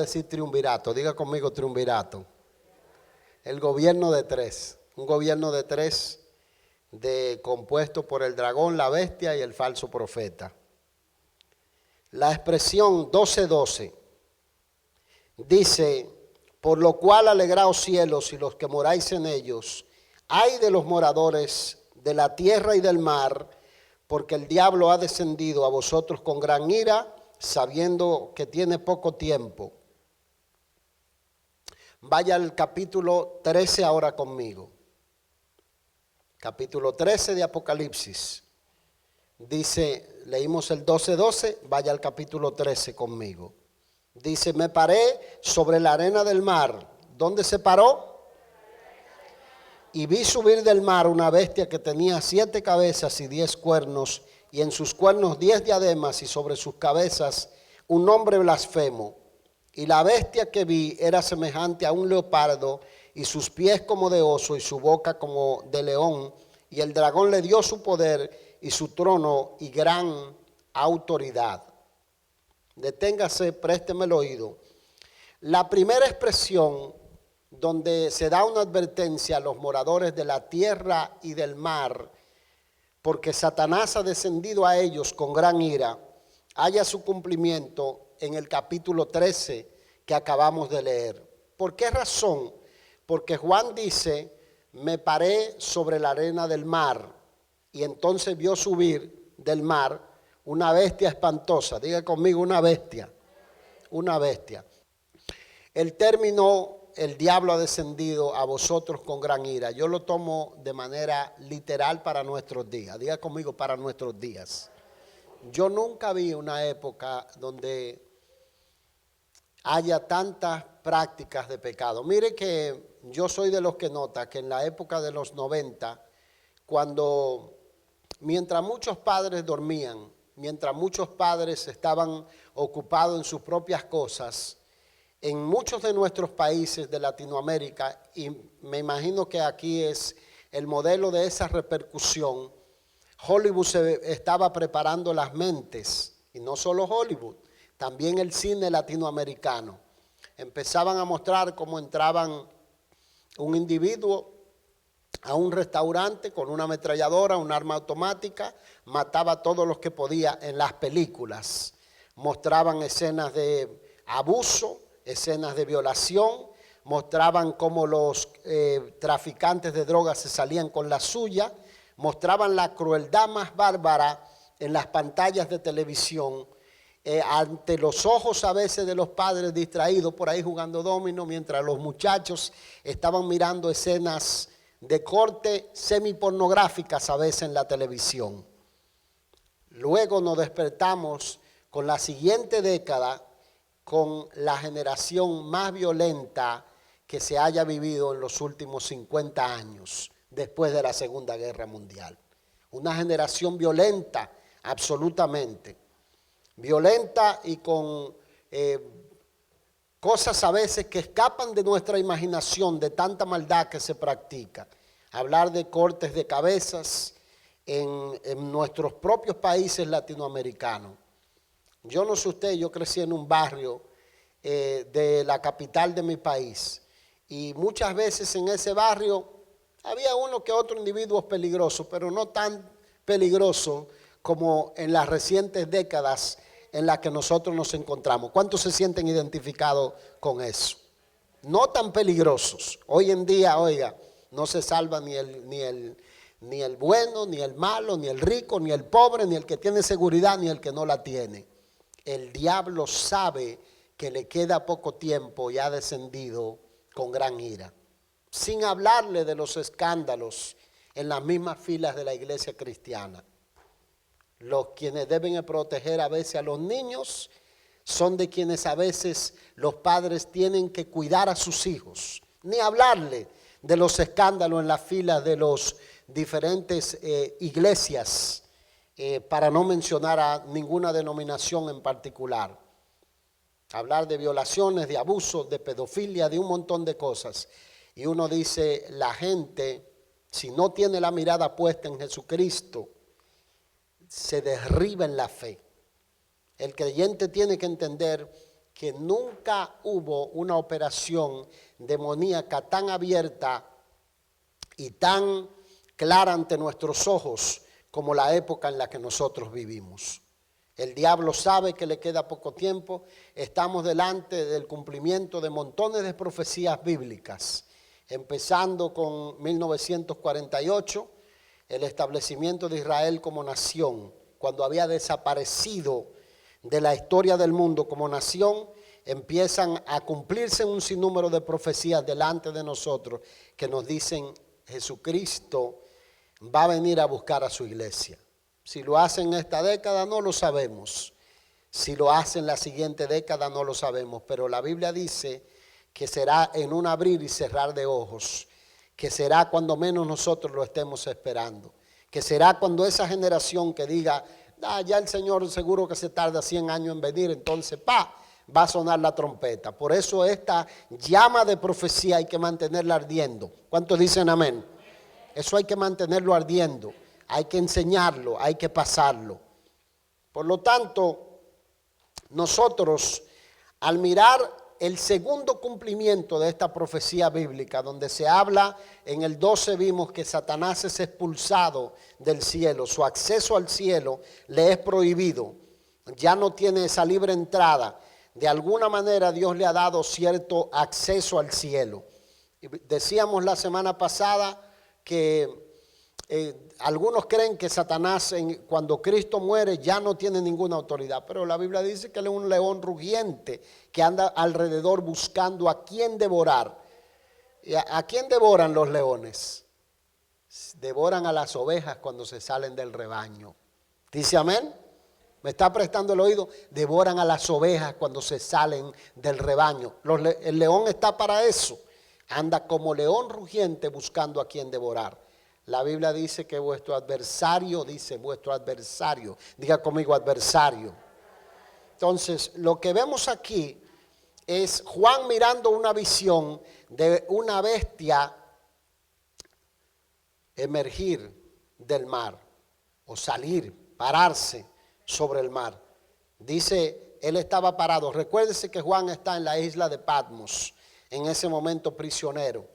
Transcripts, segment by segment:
Decir triunvirato, diga conmigo triunvirato. El gobierno de tres, un gobierno de tres compuesto por el dragón, la bestia y el falso profeta. La expresión 12:12 dice: por lo cual alegraos cielos y los que moráis en ellos, ay de los moradores de la tierra y del mar, porque el diablo ha descendido a vosotros con gran ira, sabiendo que tiene poco tiempo. Vaya al capítulo 13 ahora conmigo. Capítulo 13 de Apocalipsis. Dice, leímos el 12:12, vaya al capítulo 13 conmigo. Dice, me paré sobre la arena del mar. ¿Dónde se paró? Y vi subir del mar una bestia que tenía 7 cabezas y 10 cuernos, y en sus cuernos 10 diademas, y sobre sus cabezas un nombre blasfemo. Y la bestia que vi era semejante a un leopardo, y sus pies como de oso, y su boca como de león. Y el dragón le dio su poder y su trono y gran autoridad. Deténgase, présteme el oído. La primera expresión donde se da una advertencia a los moradores de la tierra y del mar, porque Satanás ha descendido a ellos con gran ira, haya su cumplimiento en el capítulo 13 que acabamos de leer. ¿Por qué razón? Porque Juan dice, me paré sobre la arena del mar, y entonces vio subir del mar una bestia espantosa. Diga conmigo, una bestia. Una bestia. El término, el diablo ha descendido a vosotros con gran ira, yo lo tomo de manera literal para nuestros días. Diga conmigo, para nuestros días. Yo nunca vi una época donde haya tantas prácticas de pecado. Mire que yo soy de los que nota que en la época de los 90, mientras muchos padres dormían, mientras muchos padres estaban ocupados en sus propias cosas, en muchos de nuestros países de Latinoamérica, y me imagino que aquí es el modelo de esa repercusión, Hollywood se estaba preparando las mentes, y no solo Hollywood, también el cine latinoamericano. Empezaban a mostrar cómo entraban un individuo a un restaurante con una ametralladora, un arma automática, mataba a todos los que podía en las películas. Mostraban escenas de abuso, escenas de violación, mostraban cómo los traficantes de drogas se salían con la suya, mostraban la crueldad más bárbara en las pantallas de televisión, ante los ojos a veces de los padres distraídos por ahí jugando domino, mientras los muchachos estaban mirando escenas de corte semipornográficas a veces en la televisión. Luego nos despertamos con la siguiente década, con la generación más violenta que se haya vivido en los últimos 50 años, después de la Segunda Guerra Mundial. Una generación violenta, absolutamente. Violenta y con cosas a veces que escapan de nuestra imaginación, de tanta maldad que se practica. Hablar de cortes de cabezas en nuestros propios países latinoamericanos. Yo no sé usted, yo crecí en un barrio de la capital de mi país, y muchas veces en ese barrio había uno que otro individuos peligrosos, pero no tan peligrosos como en las recientes décadas en las que nosotros nos encontramos. ¿Cuántos se sienten identificados con eso? No tan peligrosos. Hoy en día, oiga, no se salva ni el bueno, ni el malo, ni el rico, ni el pobre, ni el que tiene seguridad, ni el que no la tiene. El diablo sabe que le queda poco tiempo y ha descendido con gran ira. Sin hablarle de los escándalos en las mismas filas de la iglesia cristiana. Los quienes deben proteger a veces a los niños son de quienes a veces los padres tienen que cuidar a sus hijos. Ni hablarle de los escándalos en las filas de los diferentes iglesias, para no mencionar a ninguna denominación en particular. Hablar de violaciones, de abusos, de pedofilia, de un montón de cosas. Y uno dice, la gente, si no tiene la mirada puesta en Jesucristo, se derriba en la fe. El creyente tiene que entender que nunca hubo una operación demoníaca tan abierta y tan clara ante nuestros ojos como la época en la que nosotros vivimos. El diablo sabe que le queda poco tiempo. Estamos delante del cumplimiento de montones de profecías bíblicas, empezando con 1948, el establecimiento de Israel como nación, cuando había desaparecido de la historia del mundo como nación. Empiezan a cumplirse un sinnúmero de profecías delante de nosotros que nos dicen: Jesucristo va a venir a buscar a su iglesia. Si lo hace en esta década no lo sabemos, si lo hace en la siguiente década no lo sabemos, pero la Biblia dice que será en un abrir y cerrar de ojos, que será cuando menos nosotros lo estemos esperando, que será cuando esa generación que diga: ya el Señor seguro que se tarda 100 años en venir, entonces va a sonar la trompeta. Por eso esta llama de profecía hay que mantenerla ardiendo. ¿Cuántos dicen amén? Eso hay que mantenerlo ardiendo, hay que enseñarlo, hay que pasarlo. Por lo tanto, nosotros al mirar el segundo cumplimiento de esta profecía bíblica, donde se habla en el 12, vimos que Satanás es expulsado del cielo, su acceso al cielo le es prohibido, ya no tiene esa libre entrada. De alguna manera Dios le ha dado cierto acceso al cielo. Y decíamos la semana pasada que algunos creen que Satanás cuando Cristo muere ya no tiene ninguna autoridad, pero la Biblia dice que él es un león rugiente que anda alrededor buscando a quién devorar. ¿Y a quién devoran los leones? Devoran a las ovejas cuando se salen del rebaño. ¿Dice amén? ¿Me está prestando el oído? Devoran a las ovejas cuando se salen del rebaño. El león está para eso. Anda como león rugiente buscando a quien devorar. La Biblia dice que vuestro adversario, diga conmigo adversario. Entonces, lo que vemos aquí es Juan mirando una visión de una bestia emergir del mar o salir, pararse sobre el mar. Dice, él estaba parado. Recuérdese que Juan está en la isla de Patmos, en ese momento prisionero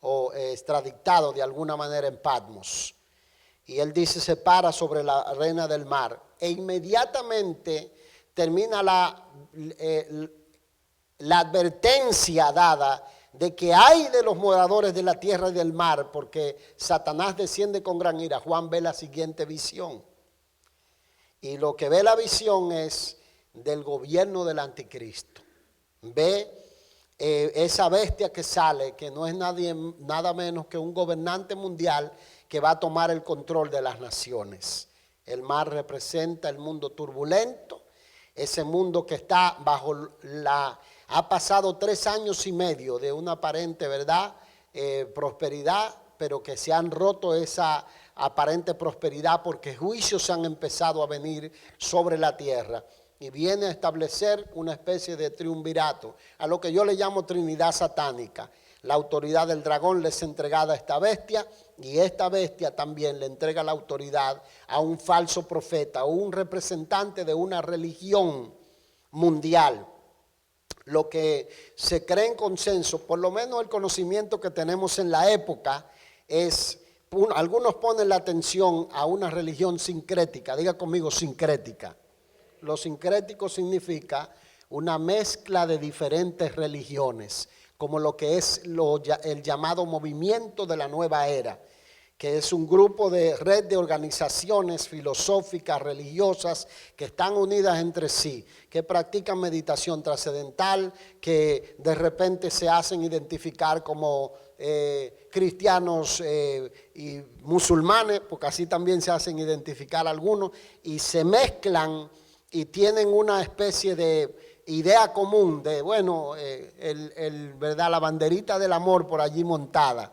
o extraditado de alguna manera en Patmos. Y él dice, se para sobre la arena del mar e inmediatamente termina la advertencia dada de que hay de los moradores de la tierra y del mar, porque Satanás desciende con gran ira. Juan ve la siguiente visión. Y lo que ve la visión es del gobierno del anticristo. Ve esa bestia que sale, que no es nada menos que un gobernante mundial que va a tomar el control de las naciones. El mar representa el mundo turbulento, ese mundo que está ha pasado 3 años y medio de una aparente, ¿verdad?, prosperidad, pero que se han roto esa aparente prosperidad porque juicios han empezado a venir sobre la tierra. Y viene a establecer una especie de triunvirato, a lo que yo le llamo Trinidad satánica. La autoridad del dragón le es entregada a esta bestia, y esta bestia también le entrega la autoridad a un falso profeta o un representante de una religión mundial. Lo que se cree en consenso, por lo menos el conocimiento que tenemos en la época, es, algunos ponen la atención a una religión sincrética. Diga conmigo, sincrética. Lo sincrético significa una mezcla de diferentes religiones, como lo que es el llamado movimiento de la nueva era, que es un grupo de red de organizaciones filosóficas, religiosas, que están unidas entre sí, que practican meditación trascendental, que de repente se hacen identificar como cristianos y musulmanes, porque así también se hacen identificar algunos, y se mezclan y tienen una especie de idea común de, bueno, ¿verdad?, la banderita del amor por allí montada.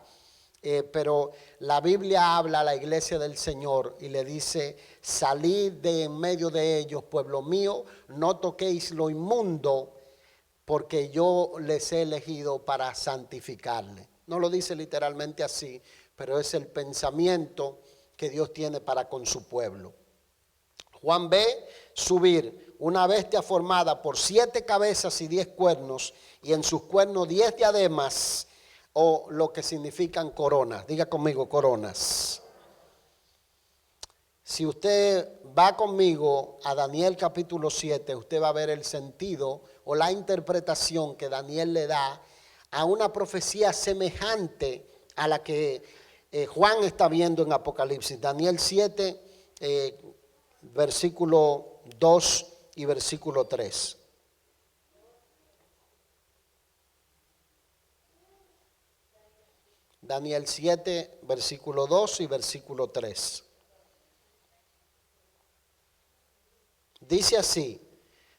Pero la Biblia habla a la iglesia del Señor y le dice: salid de en medio de ellos, pueblo mío, no toquéis lo inmundo, porque yo les he elegido para santificarle. No lo dice literalmente así, pero es el pensamiento que Dios tiene para con su pueblo. Juan ve subir una bestia formada por 7 cabezas y 10 cuernos, y en sus cuernos 10 diademas, o lo que significan coronas. Diga conmigo, coronas. Si usted va conmigo a Daniel capítulo 7, usted va a ver el sentido o la interpretación que Daniel le da a una profecía semejante a la que Juan está viendo en Apocalipsis. Daniel 7, versículo 2 y versículo 3. Daniel 7, versículo 2 y versículo 3. Dice así: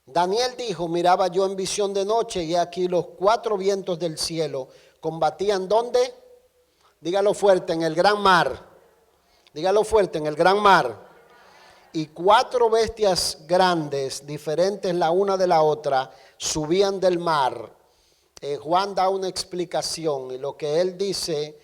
Daniel dijo, miraba yo en visión de noche, y aquí los 4 vientos del cielo combatían, ¿dónde? Dígalo fuerte, en el gran mar. Dígalo fuerte, en el gran mar. Y 4 bestias grandes, diferentes la una de la otra, subían del mar. Juan da una explicación, y lo que él dice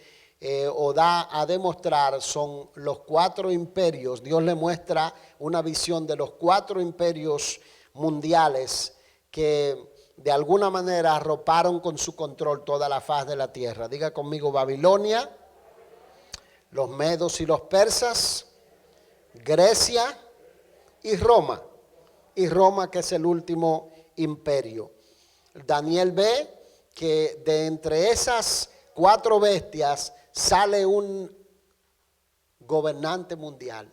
o da a demostrar son los 4 imperios. Dios le muestra una visión de los 4 imperios mundiales que de alguna manera arroparon con su control toda la faz de la tierra. Diga conmigo: Babilonia, los medos y los persas, Grecia y Roma. Y Roma, que es el último imperio. Daniel ve que de entre esas 4 bestias sale un gobernante mundial,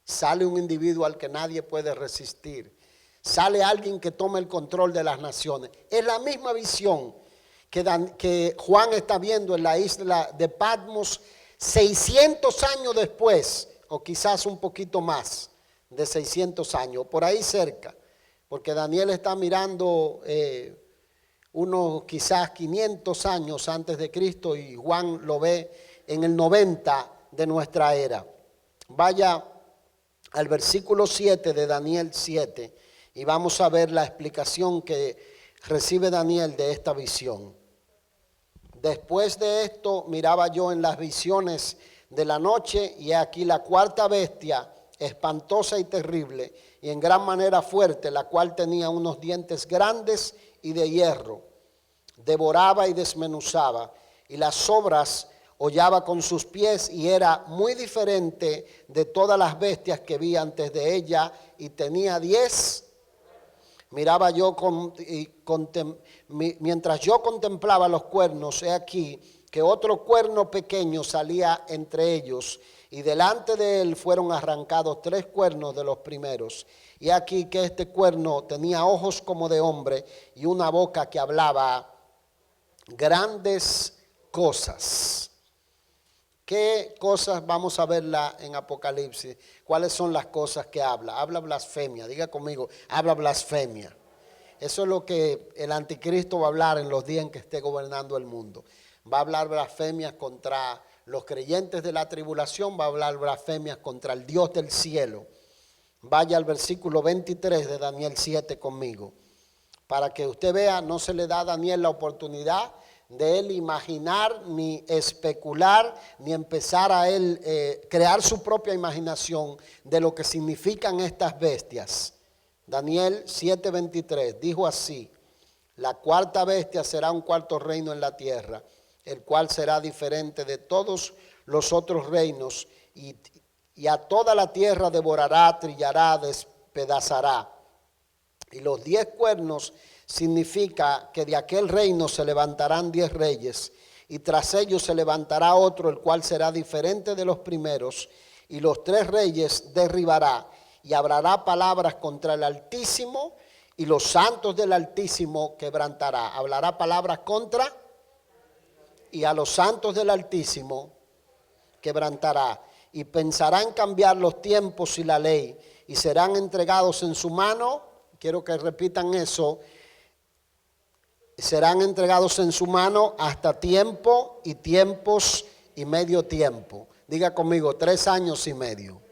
sale un individuo al que nadie puede resistir, sale alguien que toma el control de las naciones. Es la misma visión que Juan está viendo en la isla de Patmos 600 años después, o quizás un poquito más de 600 años, por ahí cerca, porque Daniel está mirando unos quizás 500 años antes de Cristo, y Juan lo ve en el 90 de nuestra era. Vaya al versículo 7 de Daniel 7 y vamos a ver la explicación que recibe Daniel de esta visión. Después de esto miraba yo en las visiones de la noche, y aquí la 4ª bestia, espantosa y terrible, y en gran manera fuerte, la cual tenía unos dientes grandes y de hierro, devoraba y desmenuzaba, y las sobras hollaba con sus pies, y era muy diferente de todas las bestias que vi antes de ella, y tenía 10. Miraba yo mientras yo contemplaba los cuernos, he aquí que otro cuerno pequeño salía entre ellos, y delante de él fueron arrancados 3 cuernos de los primeros. Y aquí que este cuerno tenía ojos como de hombre y una boca que hablaba grandes cosas. ¿Qué cosas? Vamos a verla en Apocalipsis. ¿Cuáles son las cosas que habla? Habla blasfemia. Diga conmigo, habla blasfemia. Eso es lo que el anticristo va a hablar en los días en que esté gobernando el mundo. Va a hablar blasfemias contra los creyentes de la tribulación, va a hablar blasfemias contra el Dios del cielo. Vaya al versículo 23 de Daniel 7 conmigo, para que usted vea. No se le da a Daniel la oportunidad de él imaginar, ni especular, ni empezar a él crear su propia imaginación de lo que significan estas bestias. Daniel 7:23 dijo así: la 4ª bestia será un 4º reino en la tierra, el cual será diferente de todos los otros reinos, y a toda la tierra devorará, trillará, despedazará. Y los 10 cuernos significa que de aquel reino se levantarán 10 reyes, y tras ellos se levantará otro, el cual será diferente de los primeros, y los 3 reyes derribará, y hablará palabras contra el Altísimo, y los santos del Altísimo quebrantará. Hablará palabras contra, y a los santos del Altísimo quebrantará. Y pensará en cambiar los tiempos y la ley, y serán entregados en su mano. Quiero que repitan eso. Serán entregados en su mano hasta tiempo y tiempos y medio tiempo. Diga conmigo, 3 años y medio.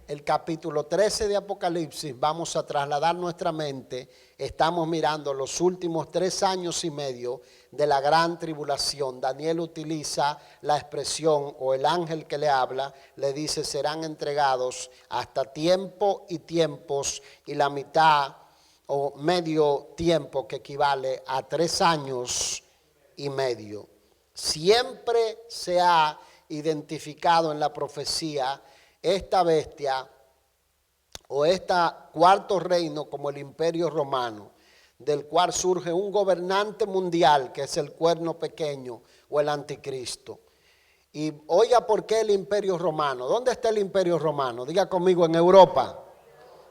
el capítulo 13 de Apocalipsis, vamos a trasladar nuestra mente. Estamos mirando los últimos 3 años y medio de la gran tribulación. Daniel utiliza la expresión, o el ángel que le habla, le dice: serán entregados hasta tiempo y tiempos, y la mitad o medio tiempo, que equivale a 3 años y medio. Siempre se ha identificado en la profecía esta bestia o este cuarto reino como el Imperio Romano, del cual surge un gobernante mundial que es el cuerno pequeño o el anticristo. Y oiga, ¿por qué el Imperio Romano? ¿Dónde está el Imperio Romano? Diga conmigo: en Europa.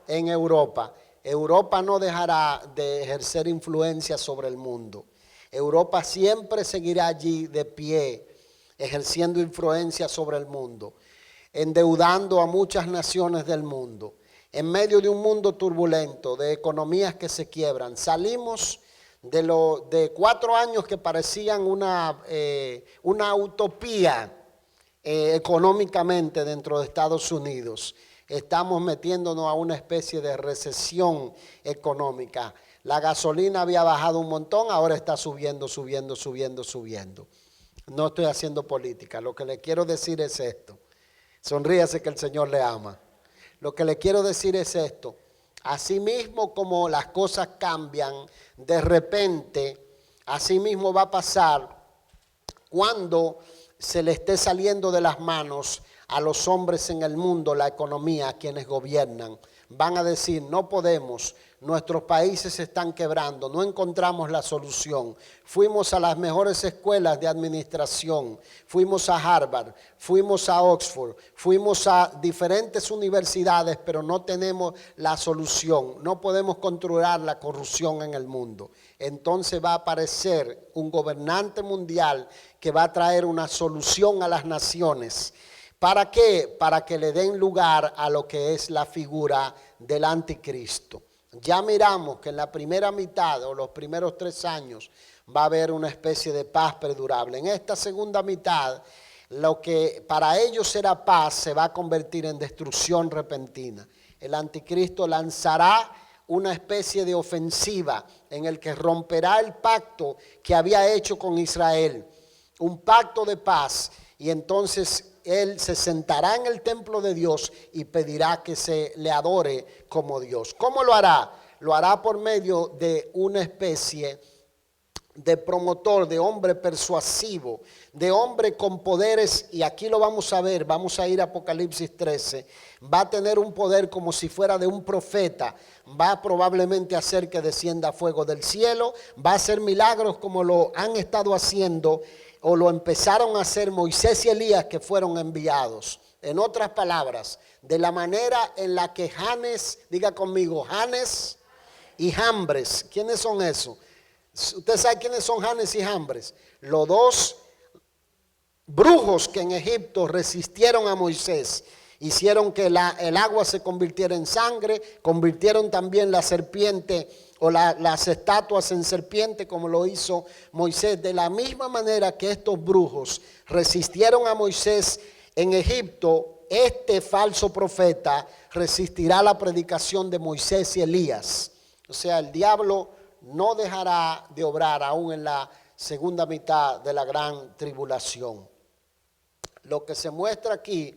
En Europa. Europa no dejará de ejercer influencia sobre el mundo. Europa siempre seguirá allí de pie, ejerciendo influencia sobre el mundo, endeudando a muchas naciones del mundo, en medio de un mundo turbulento, de economías que se quiebran. Salimos de 4 años que parecían una utopía económicamente dentro de Estados Unidos. Estamos metiéndonos a una especie de recesión económica. La gasolina había bajado un montón, ahora está subiendo. No estoy haciendo política, lo que le quiero decir es esto. Sonríase que el Señor le ama. Lo que le quiero decir es esto: así mismo como las cosas cambian de repente, así mismo va a pasar cuando se le esté saliendo de las manos a los hombres en el mundo la economía, a quienes gobiernan. Van a decir: no podemos, nuestros países se están quebrando, no encontramos la solución. Fuimos a las mejores escuelas de administración, fuimos a Harvard, fuimos a Oxford, fuimos a diferentes universidades, pero no tenemos la solución. No podemos controlar la corrupción en el mundo. Entonces va a aparecer un gobernante mundial que va a traer una solución a las naciones. ¿Para qué? Para que le den lugar a lo que es la figura del anticristo. Ya miramos que en la primera mitad o los primeros 3 años va a haber una especie de paz perdurable. En esta segunda mitad, lo que para ellos era paz se va a convertir en destrucción repentina. El anticristo lanzará una especie de ofensiva en el que romperá el pacto que había hecho con Israel, un pacto de paz, y entonces él se sentará en el templo de Dios y pedirá que se le adore como Dios. ¿Cómo lo hará? Lo hará por medio de una especie de promotor, de hombre persuasivo, de hombre con poderes, y aquí lo vamos a ver, vamos a ir a Apocalipsis 13, va a tener un poder como si fuera de un profeta, va probablemente a hacer que descienda fuego del cielo, va a hacer milagros como lo han estado haciendo o lo empezaron a hacer Moisés y Elías, que fueron enviados. En otras palabras, de la manera en la que Janes, diga conmigo, Janes y Jambres. ¿Quiénes son esos? ¿Usted sabe quiénes son Janes y Jambres? Los 2 brujos que en Egipto resistieron a Moisés, hicieron que el agua se convirtiera en sangre, convirtieron también la serpiente o las estatuas en serpiente, como lo hizo Moisés. De la misma manera que estos brujos resistieron a Moisés en Egipto, este falso profeta resistirá la predicación de Moisés y Elías. O sea, el diablo no dejará de obrar aún en la segunda mitad de la gran tribulación. Lo que se muestra aquí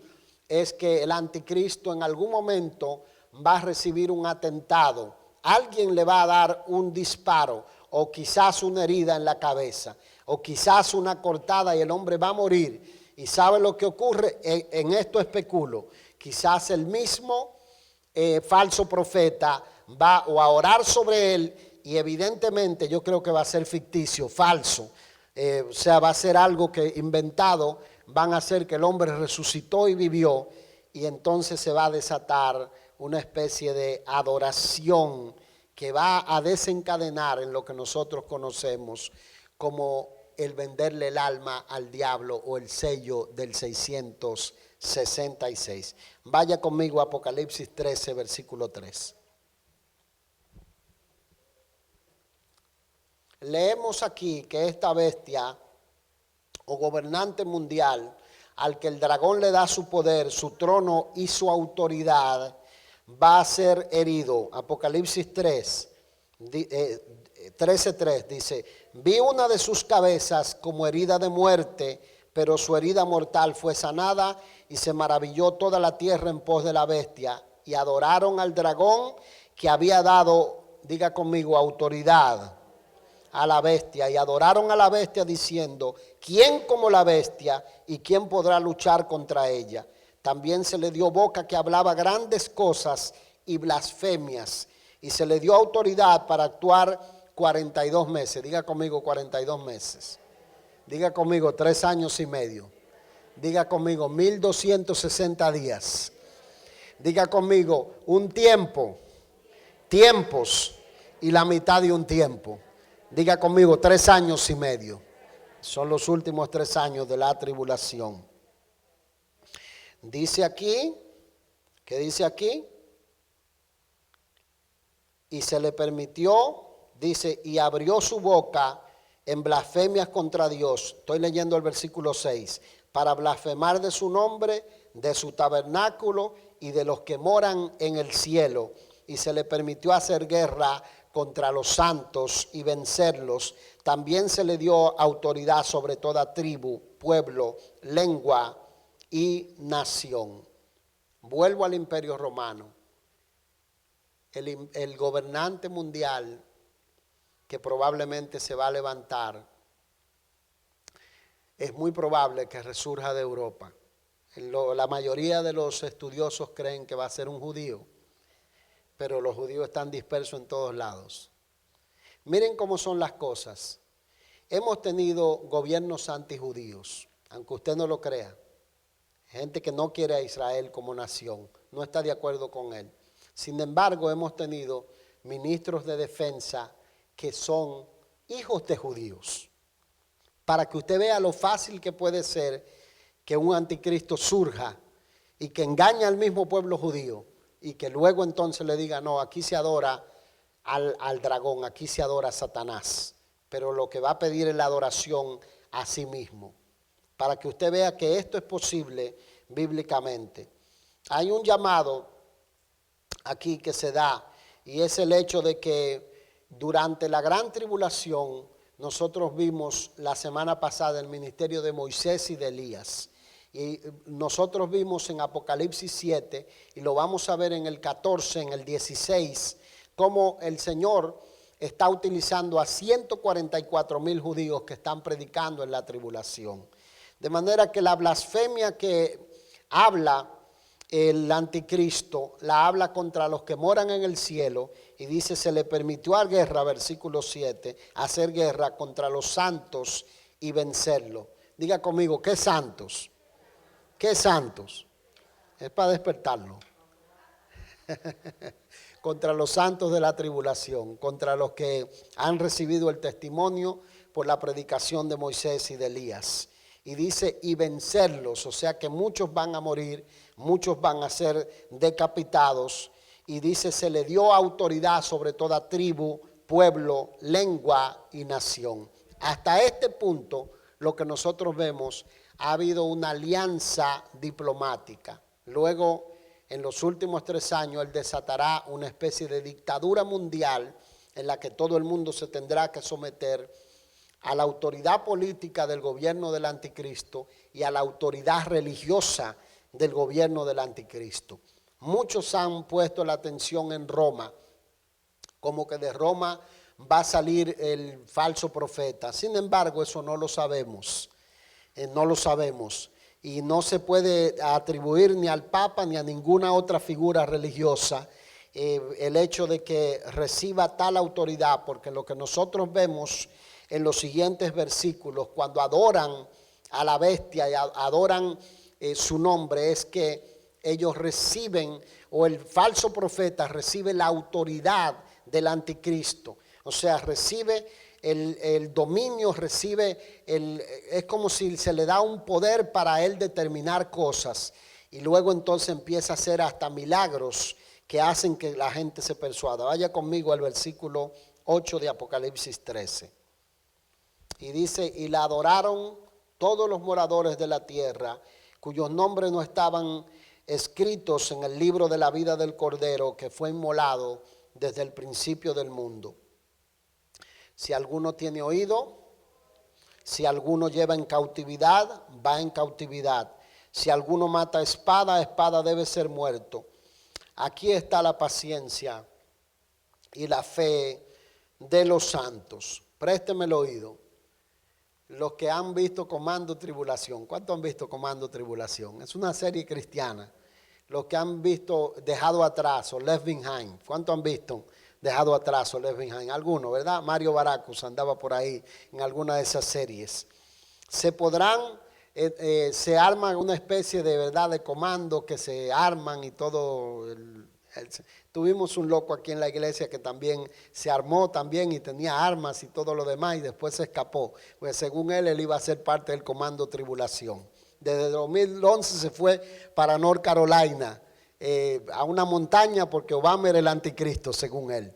es que el anticristo en algún momento va a recibir un atentado. Alguien le va a dar un disparo, o quizás una herida en la cabeza, o quizás una cortada, y el hombre va a morir. ¿Y sabe lo que ocurre? En esto especulo. Quizás el mismo falso profeta va a orar sobre él, y evidentemente yo creo que va a ser ficticio, falso. O sea, va a ser algo que inventado. Van a hacer que el hombre resucitó y vivió, y entonces se va a desatar una especie de adoración que va a desencadenar en lo que nosotros conocemos como el venderle el alma al diablo, o el sello del 666. Vaya conmigo a Apocalipsis 13, versículo 3. Leemos aquí que esta bestia o gobernante mundial al que el dragón le da su poder, su trono y su autoridad, va a ser herido. Apocalipsis 13:3 dice: vi una de sus cabezas como herida de muerte, pero su herida mortal fue sanada, y se maravilló toda la tierra en pos de la bestia, y adoraron al dragón que había dado, diga conmigo, autoridad a la bestia, y adoraron a la bestia diciendo: ¿quién como la bestia, y quién podrá luchar contra ella? También se le dio boca que hablaba grandes cosas y blasfemias, y se le dio autoridad para actuar 42 meses. Diga conmigo, 42 meses. Diga conmigo, 3 años y medio. Diga conmigo, 1260 días. Diga conmigo, un tiempo, tiempos y la mitad de un tiempo. Diga conmigo, 3 años y medio. Son los últimos 3 años de la tribulación. Dice aquí, ¿qué dice aquí? Y se le permitió, dice, y abrió su boca en blasfemias contra Dios. Estoy leyendo el versículo 6. Para blasfemar de su nombre, de su tabernáculo y de los que moran en el cielo. Y se le permitió hacer guerra contra los santos y vencerlos. También se le dio autoridad sobre toda tribu, pueblo, lengua y nación. Vuelvo al Imperio Romano. El gobernante mundial que probablemente se va a levantar, es muy probable que resurja de Europa. La mayoría de los estudiosos creen que va a ser un judío, pero los judíos están dispersos en todos lados. Miren cómo son las cosas. Hemos tenido gobiernos antijudíos, aunque usted no lo crea. Gente que no quiere a Israel como nación, no está de acuerdo con él. Sin embargo, hemos tenido ministros de defensa que son hijos de judíos. Para que usted vea lo fácil que puede ser que un anticristo surja y que engañe al mismo pueblo judío y que luego entonces le diga: no, aquí se adora al dragón, aquí se adora a Satanás. Pero lo que va a pedir es la adoración a sí mismo. Para que usted vea que esto es posible bíblicamente. Hay un llamado aquí que se da, y es el hecho de que durante la gran tribulación nosotros vimos la semana pasada el ministerio de Moisés y de Elías, y nosotros vimos en Apocalipsis 7, y lo vamos a ver en el 14, en el 16, cómo el Señor está utilizando a 144,000 judíos que están predicando en la tribulación. De manera que la blasfemia que habla el anticristo, la habla contra los que moran en el cielo, y dice: se le permitió a guerra, versículo 7, hacer guerra contra los santos y vencerlo. Diga conmigo, ¿qué santos? ¿Qué santos? Es para despertarlo. Contra los santos de la tribulación, contra los que han recibido el testimonio por la predicación de Moisés y de Elías. Y dice: y vencerlos, o sea que muchos van a morir, muchos van a ser decapitados. Y dice: se le dio autoridad sobre toda tribu, pueblo, lengua y nación. Hasta este punto, lo que nosotros vemos, ha habido una alianza diplomática. Luego, en los últimos 3 años, él desatará una especie de dictadura mundial en la que todo el mundo se tendrá que someter a la autoridad política del gobierno del anticristo y a la autoridad religiosa del gobierno del anticristo. Muchos han puesto la atención en Roma, como que de Roma va a salir el falso profeta. Sin embargo, eso no lo sabemos, no lo sabemos. Y no se puede atribuir ni al Papa ni a ninguna otra figura religiosa el hecho de que reciba tal autoridad, porque lo que nosotros vemos en los siguientes versículos, cuando adoran a la bestia y adoran su nombre, es que ellos reciben, o el falso profeta recibe la autoridad del anticristo. O sea, recibe el dominio, recibe es como si se le da un poder para él determinar cosas. Y luego entonces empieza a hacer hasta milagros que hacen que la gente se persuada. Vaya conmigo al versículo 8 de Apocalipsis 13. Y dice: y la adoraron todos los moradores de la tierra, cuyos nombres no estaban escritos en el libro de la vida del Cordero que fue inmolado desde el principio del mundo. Si alguno tiene oído, si alguno lleva en cautividad, va en cautividad. Si alguno mata a espada, a espada debe ser muerto. Aquí está la paciencia y la fe de los santos. Présteme el oído. Los que han visto Comando Tribulación. ¿Cuántos han visto Comando Tribulación? Es una serie cristiana. Los que han visto Dejado Atrás o Left Behind. ¿Cuántos han visto Dejado Atrás o Left Behind? Algunos, ¿verdad? Mario Baracus andaba por ahí en alguna de esas series. Se arman una especie de verdad de comando que se arman y todo. Tuvimos un loco aquí en la iglesia que también se armó también y tenía armas y todo lo demás y después se escapó. Pues según él iba a ser parte del Comando Tribulación. Desde 2011 se fue para North Carolina, a una montaña porque Obama era el anticristo según él.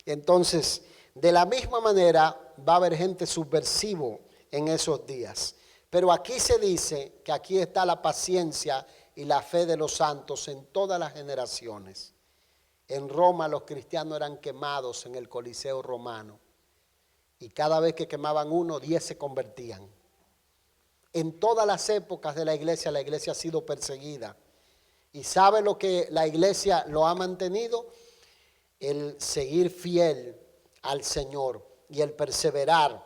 Entonces, de la misma manera va a haber gente subversivo en esos días. Pero aquí se dice que aquí está la paciencia y la fe de los santos en todas las generaciones. En Roma los cristianos eran quemados en el Coliseo romano. Y cada vez que quemaban uno, 10 se convertían. En todas las épocas de la iglesia ha sido perseguida. ¿Y sabe lo que la iglesia lo ha mantenido? El seguir fiel al Señor y el perseverar,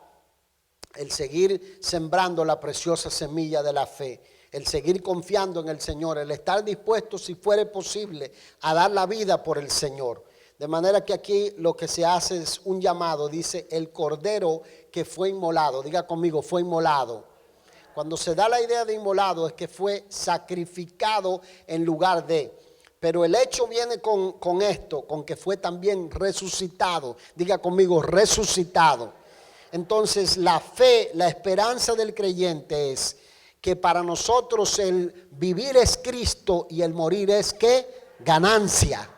el seguir sembrando la preciosa semilla de la fe, el seguir confiando en el Señor, el estar dispuesto, si fuere posible, a dar la vida por el Señor. De manera que aquí lo que se hace es un llamado, dice el cordero que fue inmolado. Diga conmigo, fue inmolado. Cuando se da la idea de inmolado es que fue sacrificado en lugar de. Pero el hecho viene con esto, con que fue también resucitado. Diga conmigo, resucitado. Entonces la fe, la esperanza del creyente es que para nosotros el vivir es Cristo y el morir es ¿qué? Ganancia.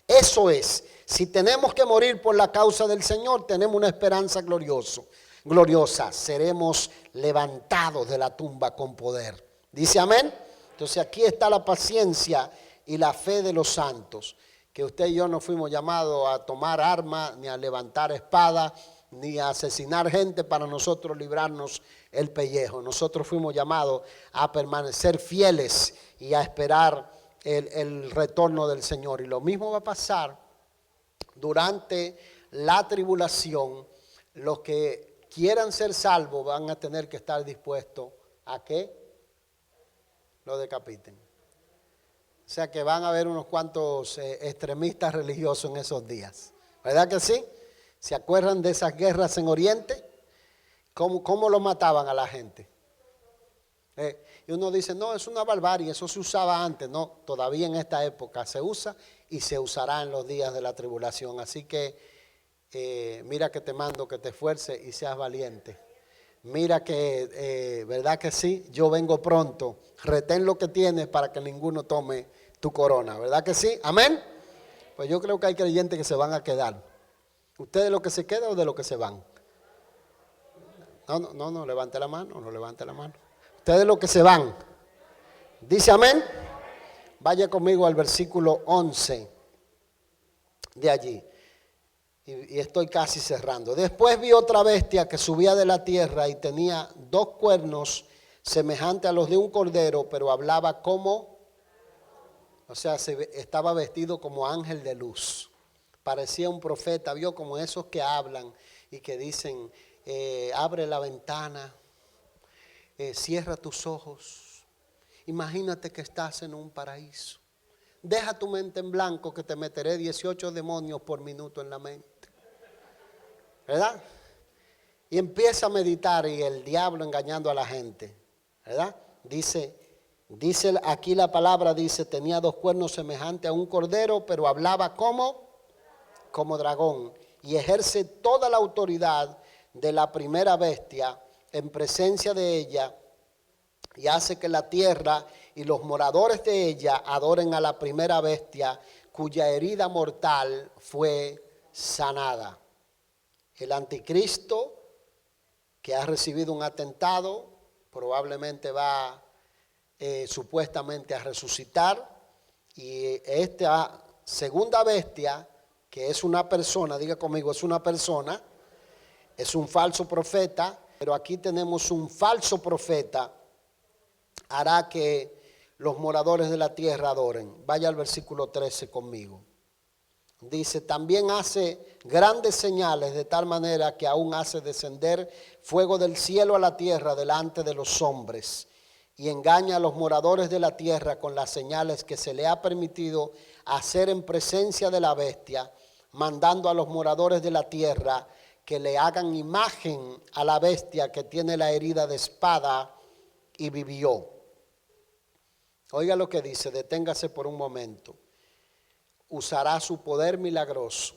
Eso es. Si tenemos que morir por la causa del Señor, tenemos una esperanza gloriosa. Seremos levantados de la tumba con poder. ¿Dice amén? Entonces aquí está la paciencia y la fe de los santos. Que usted y yo no fuimos llamados a tomar armas, ni a levantar espada, ni a asesinar gente para nosotros librarnos el pellejo. Nosotros fuimos llamados a permanecer fieles y a esperar el retorno del Señor. Y lo mismo va a pasar durante la tribulación. Los que quieran ser salvos van a tener que estar dispuestos a que lo decapiten. O sea que van a haber unos cuantos extremistas religiosos en esos días. ¿Verdad que sí? ¿Se acuerdan de esas guerras en Oriente? ¿Cómo lo mataban a la gente? Y uno dice, no, es una barbarie, eso se usaba antes. No, todavía en esta época se usa y se usará en los días de la tribulación. Así que mira que te mando que te esfuerces y seas valiente. Mira que, ¿verdad que sí? Yo vengo pronto. Retén lo que tienes para que ninguno tome tu corona. ¿Verdad que sí? ¿Amén? Pues yo creo que hay creyentes que se van a quedar. ¿Usted de lo que se queda o de lo que se van? No, levante la mano, no levante la mano. ¿Usted de lo que se van? ¿Dice amén? Vaya conmigo al versículo 11 de allí. Y estoy casi cerrando. Después vi otra bestia que subía de la tierra y tenía 2 cuernos semejantes a los de un cordero, pero hablaba como, o sea, estaba vestido como ángel de luz. Parecía un profeta, vio como esos que hablan y que dicen, abre la ventana, cierra tus ojos, imagínate que estás en un paraíso. Deja tu mente en blanco que te meteré 18 demonios por minuto en la mente. ¿Verdad? Y empieza a meditar y el diablo engañando a la gente. ¿Verdad? Dice aquí la palabra, dice, tenía 2 cuernos semejantes a un cordero, pero hablaba como dragón. Y ejerce toda la autoridad de la primera bestia en presencia de ella. Y hace que la tierra y los moradores de ella adoren a la primera bestia, cuya herida mortal fue sanada. El anticristo, que ha recibido un atentado, probablemente va supuestamente a resucitar. Y esta segunda bestia, que es una persona, diga conmigo, es una persona, es un falso profeta, pero aquí tenemos un falso profeta, hará que los moradores de la tierra adoren. Vaya al versículo 13 conmigo. Dice, también hace grandes señales de tal manera que aún hace descender fuego del cielo a la tierra delante de los hombres y engaña a los moradores de la tierra con las señales que se le ha permitido hacer en presencia de la bestia, mandando a los moradores de la tierra que le hagan imagen a la bestia que tiene la herida de espada y vivió. Oiga lo que dice, deténgase por un momento. Usará su poder milagroso.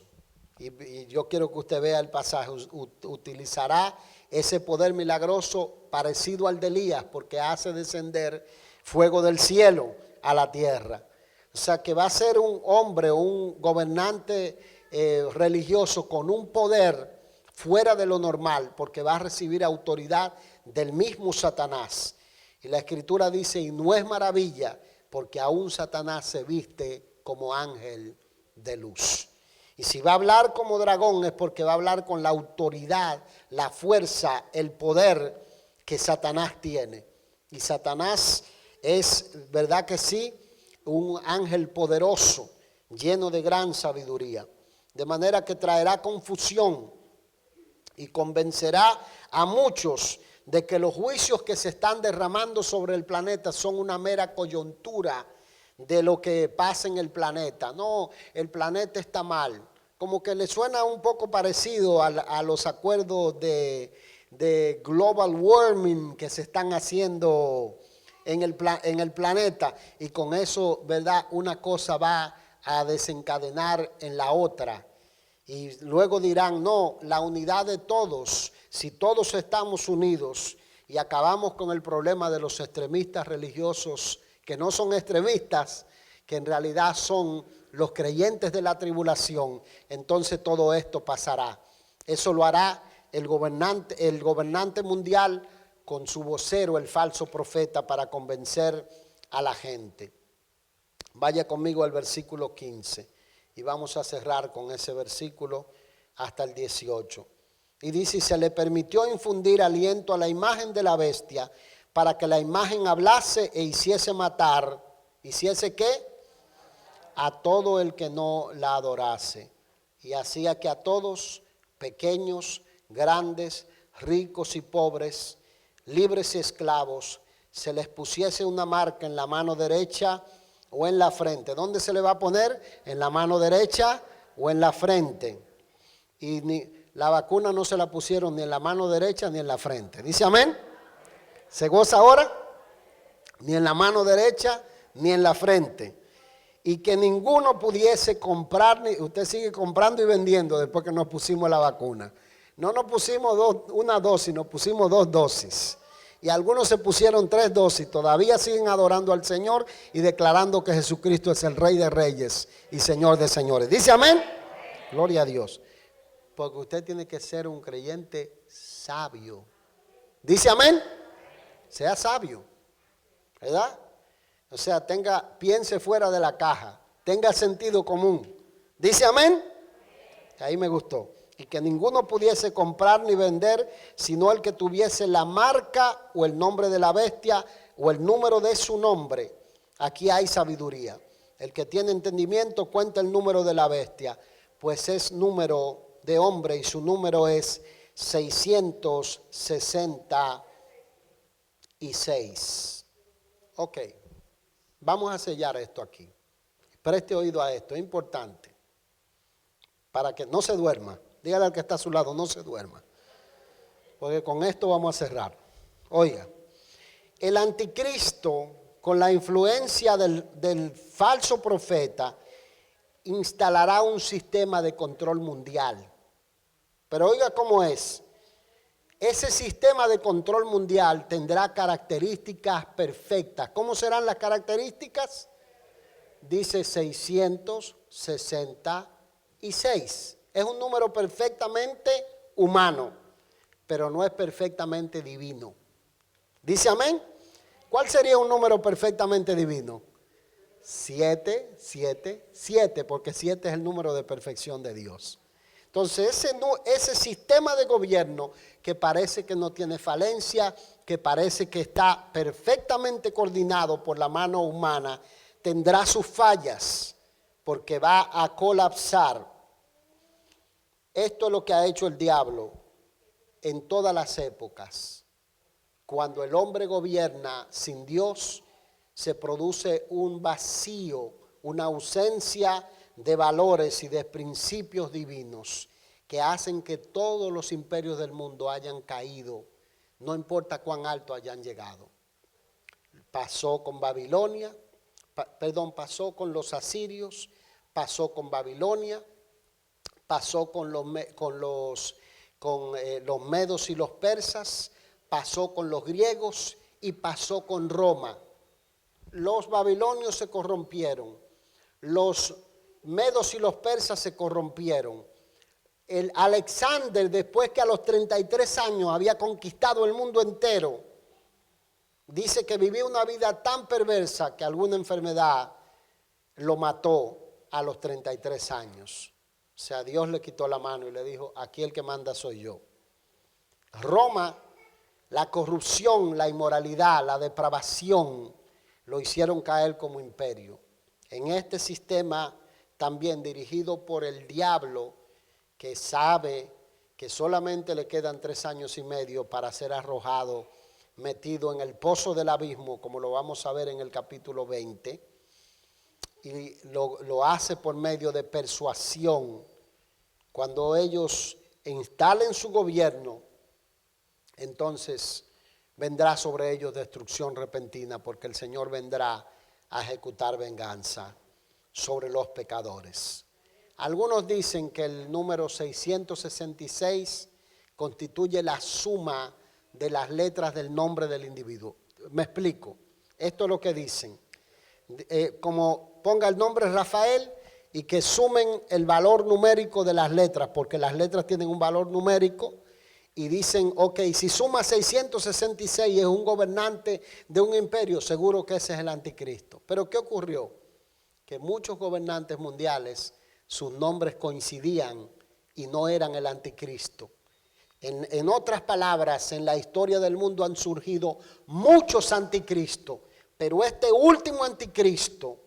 Y yo quiero que usted vea el pasaje. Utilizará ese poder milagroso parecido al de Elías, porque hace descender fuego del cielo a la tierra. O sea que va a ser un hombre, un gobernante religioso con un poder fuera de lo normal, porque va a recibir autoridad del mismo Satanás. Y la Escritura dice, y no es maravilla, porque aún Satanás se viste como ángel de luz. Y si va a hablar como dragón es porque va a hablar con la autoridad, la fuerza, el poder que Satanás tiene. Y Satanás es, ¿verdad que sí?, un ángel poderoso, lleno de gran sabiduría. De manera que traerá confusión y convencerá a muchos de que los juicios que se están derramando sobre el planeta son una mera coyuntura de lo que pasa en el planeta. No, el planeta está mal. Como que le suena un poco parecido a los acuerdos de global warming que se están haciendo en el planeta. Y con eso, ¿verdad? Una cosa va a desencadenar en la otra. Y luego dirán, no, la unidad de todos, si todos estamos unidos y acabamos con el problema de los extremistas religiosos, que no son extremistas, que en realidad son los creyentes de la tribulación, entonces todo esto pasará. Eso lo hará el gobernante mundial con su vocero, el falso profeta, para convencer a la gente. Vaya conmigo al versículo 15 y vamos a cerrar con ese versículo hasta el 18. Y dice, y se le permitió infundir aliento a la imagen de la bestia, para que la imagen hablase e hiciese matar. ¿Hiciese qué? A todo el que no la adorase. Y hacía que a todos, pequeños, grandes, ricos y pobres, libres y esclavos, se les pusiese una marca en la mano derecha o en la frente. ¿Dónde se le va a poner? En la mano derecha o en la frente. Y la vacuna no se la pusieron ni en la mano derecha ni en la frente. ¿Dice amén? ¿Se goza ahora? Ni en la mano derecha ni en la frente. Y que ninguno pudiese comprar, usted sigue comprando y vendiendo después que nos pusimos la vacuna. No nos pusimos una dosis, nos pusimos 2 dosis. Y algunos se pusieron 3 dosis, todavía siguen adorando al Señor y declarando que Jesucristo es el Rey de Reyes y Señor de Señores. ¿Dice amén? Gloria a Dios. Porque usted tiene que ser un creyente sabio. ¿Dice amén? Sea sabio, ¿verdad? O sea, piense fuera de la caja, tenga sentido común. ¿Dice amén? Ahí me gustó. Y que ninguno pudiese comprar ni vender, sino el que tuviese la marca o el nombre de la bestia o el número de su nombre. Aquí hay sabiduría. El que tiene entendimiento cuenta el número de la bestia, pues es número de hombre y su número es 666. Ok, vamos a sellar esto aquí. Preste oído a esto, es importante. Para que no se duerma. Dígale al que está a su lado, no se duerma. Porque con esto vamos a cerrar. Oiga, el anticristo, con la influencia del falso profeta, instalará un sistema de control mundial. Pero oiga cómo es. Ese sistema de control mundial tendrá características perfectas. ¿Cómo serán las características? Dice 666. Es un número perfectamente humano, pero no es perfectamente divino. ¿Dice amén? ¿Cuál sería un número perfectamente divino? 7, 7, 7, porque 7 es el número de perfección de Dios. Entonces ese sistema de gobierno que parece que no tiene falencia, que parece que está perfectamente coordinado por la mano humana, tendrá sus fallas porque va a colapsar. Esto es lo que ha hecho el diablo en todas las épocas. Cuando el hombre gobierna sin Dios, se produce un vacío, una ausencia de valores y de principios divinos que hacen que todos los imperios del mundo hayan caído, no importa cuán alto hayan llegado. Pasó con Babilonia, pasó con los asirios, pasó con Babilonia, pasó con los medos y los persas, pasó con los griegos y pasó con Roma. Los babilonios se corrompieron, los medos y los persas se corrompieron. El Alexander, después que a los 33 años había conquistado el mundo entero, dice que vivía una vida tan perversa que alguna enfermedad lo mató a los 33 años. O sea, Dios le quitó la mano y le dijo, aquí el que manda soy yo. Roma, la corrupción, la inmoralidad, la depravación, lo hicieron caer como imperio. En este sistema también dirigido por el diablo, que sabe que solamente le quedan 3 años y medio para ser arrojado, metido en el pozo del abismo, como lo vamos a ver en el capítulo 20, y lo hace por medio de persuasión. Cuando ellos instalen su gobierno, entonces vendrá sobre ellos destrucción repentina, porque el Señor vendrá a ejecutar venganza sobre los pecadores. Algunos dicen que el número 666 constituye la suma de las letras del nombre del individuo. Me explico. Esto es lo que dicen. Como ponga el nombre Rafael y que sumen el valor numérico de las letras, porque las letras tienen un valor numérico, y dicen, ok, si suma 666 y es un gobernante de un imperio, seguro que ese es el anticristo. Pero ¿qué ocurrió? Que muchos gobernantes mundiales, sus nombres coincidían y no eran el anticristo. En otras palabras, en la historia del mundo han surgido muchos anticristos, pero este último anticristo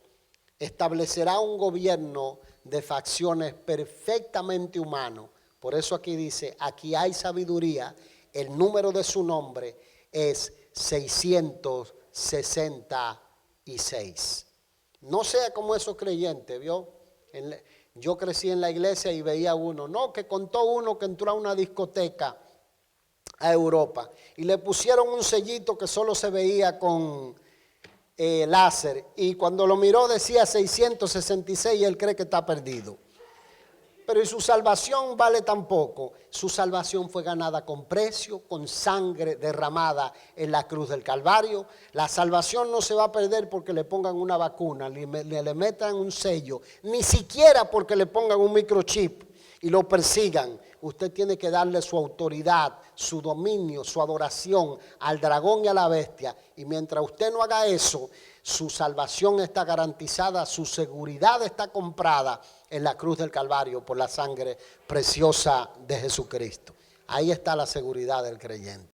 establecerá un gobierno de facciones perfectamente humano. Por eso aquí dice, aquí hay sabiduría, el número de su nombre es 666. No sea como esos creyentes, ¿vio? Yo crecí en la iglesia y veía uno, no, que contó uno que entró a una discoteca a Europa y le pusieron un sellito que solo se veía con láser, y cuando lo miró decía 666 y él cree que está perdido. Pero ¿y su salvación vale tan poco? Su salvación fue ganada con precio, con sangre derramada en la cruz del Calvario. La salvación no se va a perder porque le pongan una vacuna, le metan un sello, ni siquiera porque le pongan un microchip y lo persigan. Usted tiene que darle su autoridad, su dominio, su adoración al dragón y a la bestia. Y mientras usted no haga eso, su salvación está garantizada, su seguridad está comprada en la cruz del Calvario por la sangre preciosa de Jesucristo. Ahí está la seguridad del creyente.